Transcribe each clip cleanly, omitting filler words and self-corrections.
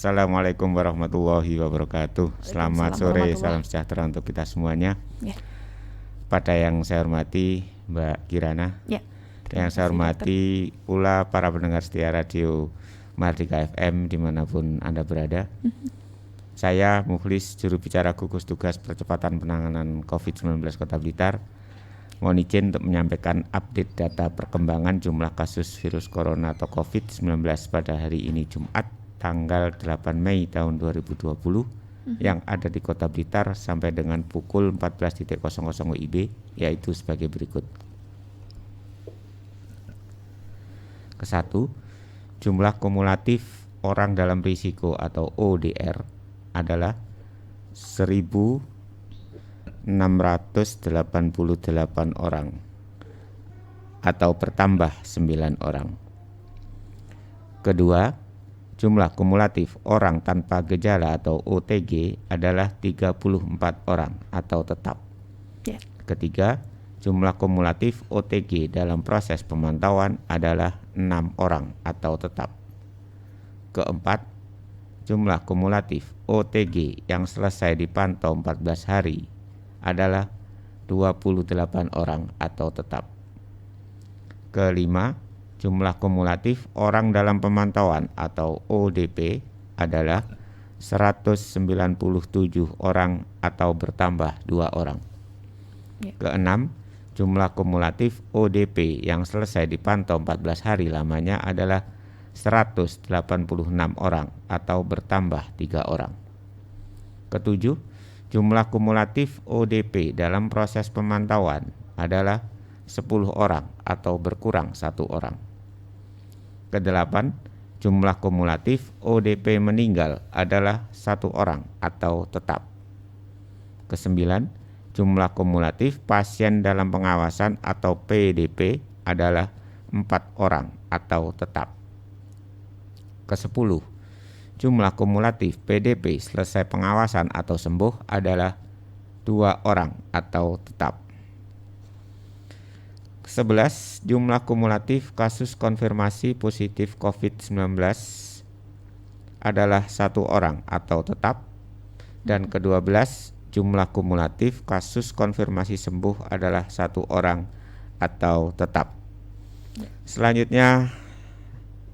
Assalamualaikum warahmatullahi wabarakatuh. Selamat sore, salam sejahtera untuk kita semuanya. Ya. Pada yang saya hormati Mbak Kirana, Ya. dan yang saya hormati pula para pendengar setia radio Mardika FM dimanapun Anda berada. Saya Mukhlis, juru bicara gugus tugas percepatan penanganan COVID-19 Kota Blitar. Mohon izin untuk menyampaikan update data perkembangan jumlah kasus virus corona atau COVID-19 pada hari ini Jumat tanggal 8 Mei tahun 2020 yang ada di Kota Blitar sampai dengan pukul 14.00 WIB, yaitu sebagai berikut. Kesatu, jumlah kumulatif orang dalam risiko atau ODR adalah 1.688 orang atau bertambah 9 orang. Kedua, jumlah kumulatif orang tanpa gejala atau OTG adalah 34 orang atau tetap. Ya. Ketiga, jumlah kumulatif OTG dalam proses pemantauan adalah 6 orang atau tetap. Keempat, jumlah kumulatif OTG yang selesai dipantau 14 hari adalah 28 orang atau tetap. Kelima, jumlah kumulatif orang dalam pemantauan atau ODP adalah 197 orang atau bertambah 2 orang. Ya. Keenam, jumlah kumulatif ODP yang selesai dipantau 14 hari lamanya adalah 186 orang atau bertambah 3 orang. Ketujuh, jumlah kumulatif ODP dalam proses pemantauan adalah 10 orang atau berkurang 1 orang. Kedelapan, jumlah kumulatif ODP meninggal adalah 1 orang atau tetap. Kesembilan, jumlah kumulatif pasien dalam pengawasan atau PDP adalah 4 orang atau tetap. Kesepuluh, jumlah kumulatif PDP selesai pengawasan atau sembuh adalah 2 orang atau tetap. 11. Jumlah kumulatif kasus konfirmasi positif COVID-19 adalah 1 orang atau tetap. Dan ke-12, jumlah kumulatif kasus konfirmasi sembuh adalah 1 orang atau tetap. Selanjutnya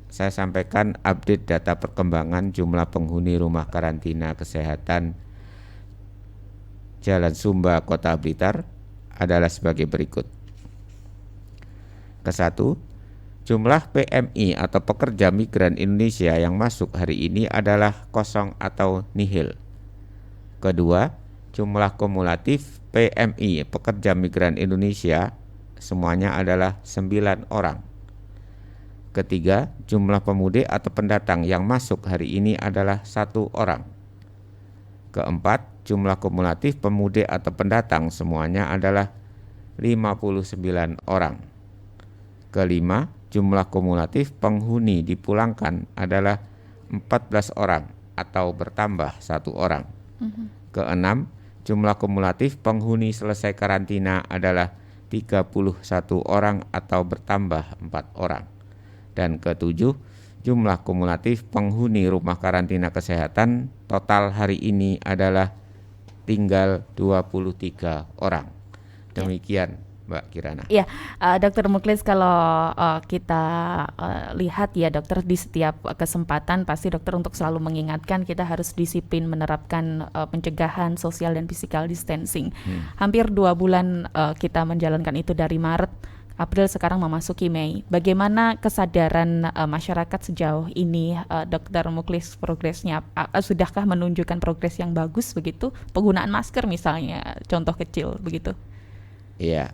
saya sampaikan update data perkembangan jumlah penghuni rumah karantina kesehatan Jalan Sumba, Kota Blitar adalah sebagai berikut. Kesatu, jumlah PMI atau pekerja migran Indonesia yang masuk hari ini adalah kosong atau nihil. Kedua, jumlah kumulatif PMI pekerja migran Indonesia semuanya adalah 9 orang. Ketiga, jumlah pemudik atau pendatang yang masuk hari ini adalah 1 orang. Keempat, jumlah kumulatif pemudik atau pendatang semuanya adalah 59 orang. Kelima, jumlah kumulatif penghuni dipulangkan adalah 14 orang atau bertambah 1 orang. Keenam, jumlah kumulatif penghuni selesai karantina adalah 31 orang atau bertambah 4 orang. Dan ketujuh, jumlah kumulatif penghuni rumah karantina kesehatan total hari ini adalah tinggal 23 orang. Demikian Mbak Kirana. Iya, Dokter Mukhlis, kalau kita lihat ya dokter, di setiap kesempatan pasti dokter untuk selalu mengingatkan kita harus disiplin menerapkan pencegahan sosial dan physical distancing. Hampir 2 bulan kita menjalankan itu dari Maret, April, sekarang memasuki Mei. Bagaimana kesadaran masyarakat sejauh ini, Dokter Mukhlis, progresnya? Sudahkah menunjukkan progres yang bagus begitu? Penggunaan masker misalnya, contoh kecil begitu. Iya.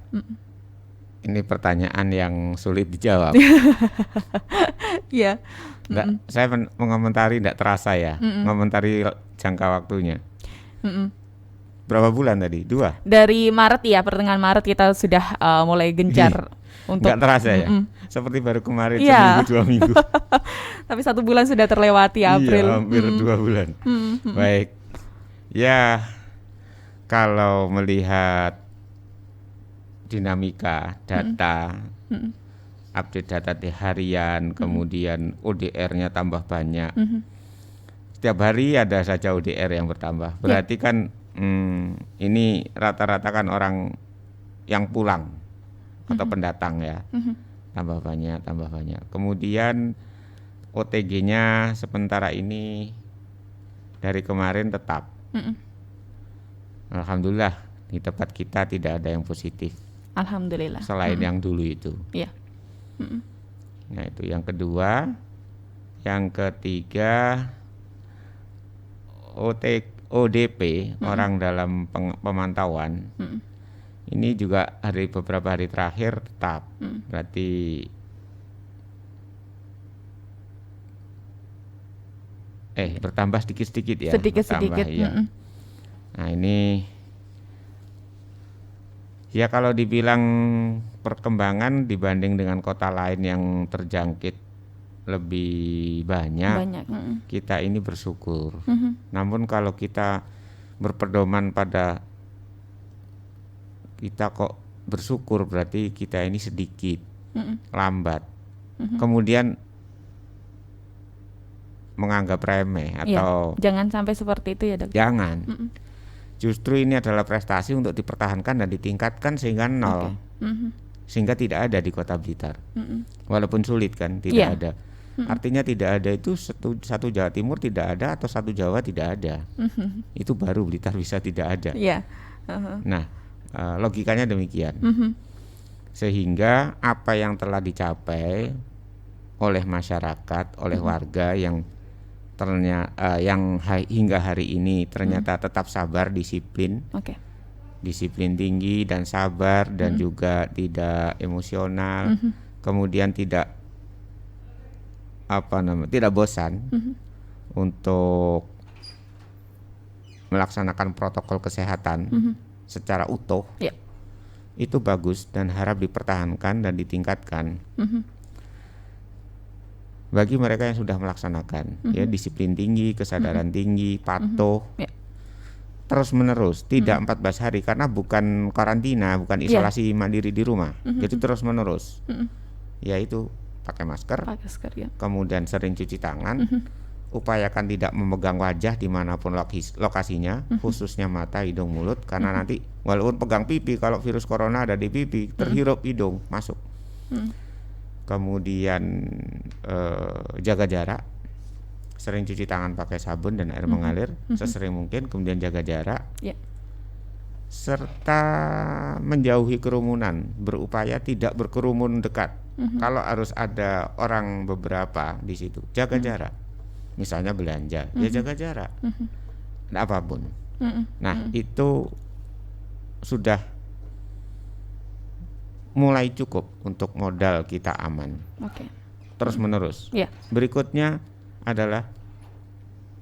Ini pertanyaan yang sulit dijawab. Iya. Saya mengomentari tidak terasa ya. Mengomentari jangka waktunya. Berapa bulan tadi? 2? Dari Maret ya, pertengahan Maret kita sudah mulai gencar untuk. Nggak terasa ya? Seperti baru kemarin Iya. seminggu 2 minggu. Tapi 1 bulan sudah terlewati, April. Iya, hampir 2 bulan. Baik. Ya, kalau melihat dinamika data, update data di harian, kemudian ODR-nya tambah banyak. setiap hari ada saja ODR yang bertambah. Berarti kan ini rata-rata kan orang yang pulang atau pendatang ya. Tambah banyak. Kemudian OTG-nya sementara ini dari kemarin tetap. Alhamdulillah di tempat kita tidak ada yang positif. Alhamdulillah. Selain yang dulu itu. Iya. Nah itu yang kedua. Yang ketiga ODP orang dalam pemantauan. Ini juga beberapa hari terakhir tetap. Berarti bertambah sedikit-sedikit ya. Sedikit-sedikit. Ya. Nah ini ya kalau dibilang perkembangan dibanding dengan kota lain yang terjangkit lebih banyak. Kita ini bersyukur. Namun kalau kita berpedoman pada kita kok bersyukur berarti kita ini sedikit lambat. Kemudian menganggap remeh atau jangan sampai seperti itu ya Dok. Jangan. Justru ini adalah prestasi untuk dipertahankan dan ditingkatkan sehingga nol. Sehingga tidak ada di Kota Blitar. Walaupun sulit kan, tidak ada. Artinya tidak ada itu satu Jawa Timur tidak ada atau satu Jawa tidak ada. Itu baru Blitar bisa tidak ada. Nah, logikanya demikian. Sehingga apa yang telah dicapai oleh masyarakat, oleh warga yang hingga hari ini ternyata tetap sabar, disiplin. Disiplin tinggi dan sabar dan juga tidak emosional. Kemudian tidak bosan untuk melaksanakan protokol kesehatan secara utuh. Itu bagus dan harap dipertahankan dan ditingkatkan. Bagi mereka yang sudah melaksanakan, ya disiplin tinggi, kesadaran tinggi, patuh, terus menerus, tidak 14 hari karena bukan karantina, bukan isolasi mandiri di rumah, jadi terus menerus, yaitu pakai masker, kemudian sering cuci tangan, upayakan tidak memegang wajah dimanapun lokasinya, khususnya mata, hidung, mulut, karena nanti walaupun pegang pipi, kalau virus corona ada di pipi, terhirup hidung, masuk. Kemudian jaga jarak, sering cuci tangan pakai sabun dan air mengalir sesering mungkin, kemudian jaga jarak, serta menjauhi kerumunan, berupaya tidak berkerumun dekat. Kalau harus ada orang beberapa di situ, jaga jarak. Misalnya belanja, ya jaga jarak. Apapun. Nah, itu sudah mulai cukup untuk modal kita aman. Terus menerus. Berikutnya adalah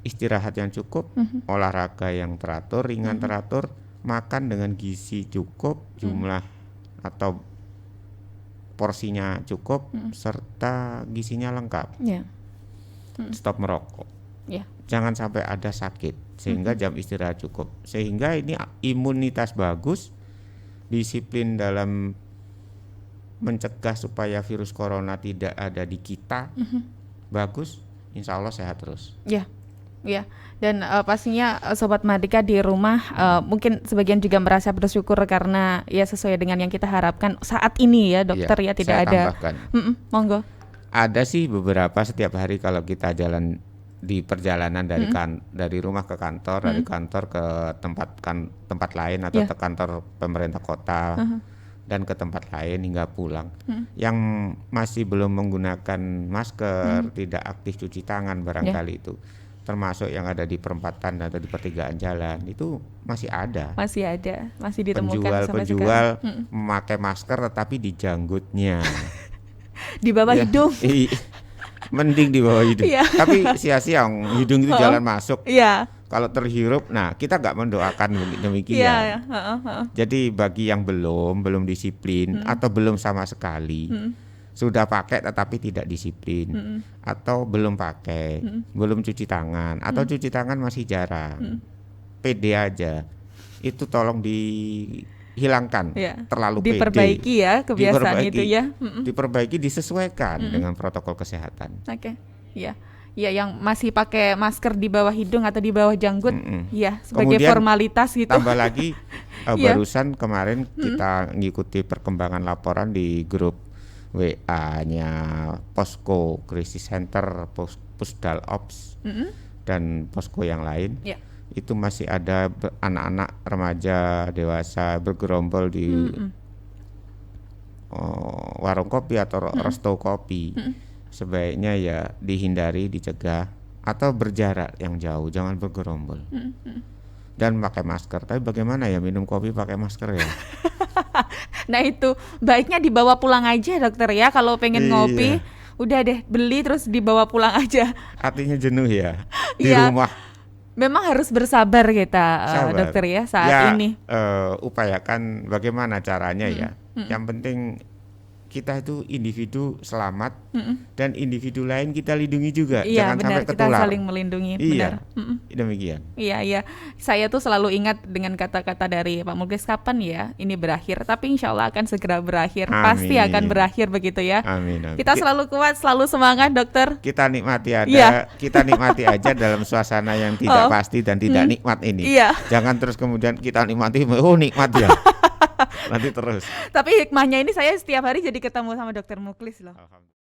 istirahat yang cukup, olahraga yang teratur, ringan teratur, makan dengan gizi cukup, jumlah atau porsinya cukup, serta gizinya lengkap. Stop merokok. Jangan sampai ada sakit, sehingga jam istirahat cukup. Sehingga ini imunitas bagus, disiplin dalam mencegah supaya virus corona tidak ada di kita, bagus, insya Allah sehat terus. Dan pastinya Sobat Mardika di rumah mungkin sebagian juga merasa bersyukur karena ya sesuai dengan yang kita harapkan saat ini ya dokter, tidak ada. Monggo. Ada sih beberapa setiap hari kalau kita jalan di perjalanan dari rumah ke kantor, dari kantor ke tempat lain atau ke kantor pemerintah kota. Dan ke tempat lain hingga pulang, yang masih belum menggunakan masker, tidak aktif cuci tangan barangkali itu, termasuk yang ada di perempatan atau di pertigaan jalan, itu masih ditemukan penjual memakai masker tetapi di janggutnya, di bawah hidung. Mending di bawah hidung, tapi sia-sia hidung itu jalan masuk. Kalau terhirup, nah kita nggak mendoakan demikian. Jadi bagi yang belum disiplin atau belum sama sekali, sudah pakai tetapi tidak disiplin, atau belum pakai, belum cuci tangan, atau cuci tangan masih jarang, pede aja, itu tolong dihilangkan, terlalu pede. Diperbaiki ya kebiasaan itu ya. Diperbaiki, disesuaikan dengan protokol kesehatan. Ya, yang masih pakai masker di bawah hidung atau di bawah janggut, Mm-mm. ya sebagai Kemudian formalitas gitu. tambah lagi Iya. barusan kemarin kita ngikuti perkembangan laporan di grup WA-nya Posko Krisis Center, Pusdal Ops Mm-mm. dan posko yang lain. Ya. Itu masih ada anak-anak remaja dewasa bergerombol di Mm-mm. warung kopi atau resto kopi. Mm-mm. Sebaiknya ya dihindari, dicegah atau berjarak yang jauh, jangan bergerombol Mm-mm. dan pakai masker. Tapi bagaimana ya minum kopi pakai masker ya? Nah itu baiknya dibawa pulang aja dokter ya, kalau pengen ngopi Iya, udah deh beli terus dibawa pulang aja. artinya jenuh ya di Iya, rumah. memang harus bersabar kita Sabar dokter ya saat ya, ini. upayakan bagaimana caranya ya. Mm-mm. Yang penting kita itu individu selamat Mm-mm. dan individu lain kita lindungi juga, Iya jangan benar, sampai kita ketular. saling melindungi, benar. Iya, Mm-mm. demikian. Iya, iya. Saya tuh selalu ingat dengan kata-kata dari Pak Muklis, kapan ya ini berakhir? Tapi insya Allah akan segera berakhir. Pasti akan Amin. berakhir begitu ya. Amin, amin. Kita selalu kuat, selalu semangat dokter. Kita nikmati Iya. kita nikmati aja dalam suasana yang tidak Oh. pasti dan tidak nikmat ini. Iya. Jangan terus kemudian kita nikmati, oh nikmat ya. Nanti terus. Tapi hikmahnya ini saya setiap hari jadi ketemu sama dokter Muklis loh. Alhamdulillah.